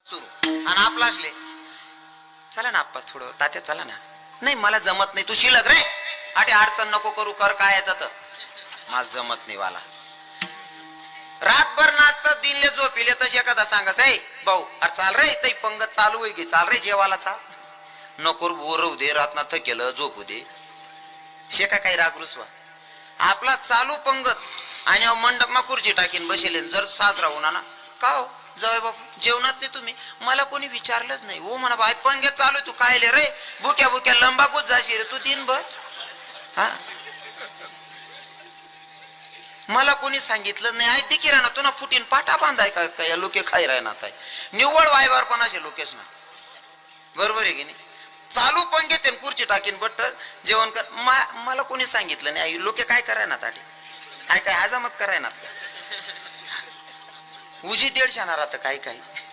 सुरू आणि आपला असले चला ना आप्पा थोडं तात्या चला ना नाही मला जमत नाही तू शिलक रे आटे अडचण नको करू कर काय येतं मला जमत नाही वाला रातभर नाचतात दिनले झोपिले तशी एखादा सांगास ए भाऊ अरे चाल रे तई पंगत चालू होई की चाल रे जेवाला चाल नको बोरवू दे रातना थकेलं झोपू दे शेका काही राग रुसवा आपला चालू पंगत आणि मंडपमा खुर्ची टाकीन बसेले जर साजरा होणार ना का हो जाऊ बाबू जेवणात नाही तुम्ही मला कोणी विचारलंच नाही हो म्हणा बाय पंगत चालू तू कायले रे बुक्या बुक्या लंबाकूच जाशी रे तू दिनभर हा मला कोणी सांगितलं नाही आहे तिकी राहणार तुला फुटीन पाटा बांधाय का या लोके खाई राहणार निव्वळ वायवार पण असे लोकेश ना बरोबर आहे की नाही चालू पण घेते खुर्ची टाकीन बट जेवण कर मला कोणी सांगितलं नाही लोके काय करायना ताटे काय काय हजामत करायना उजी 150 आता काय काय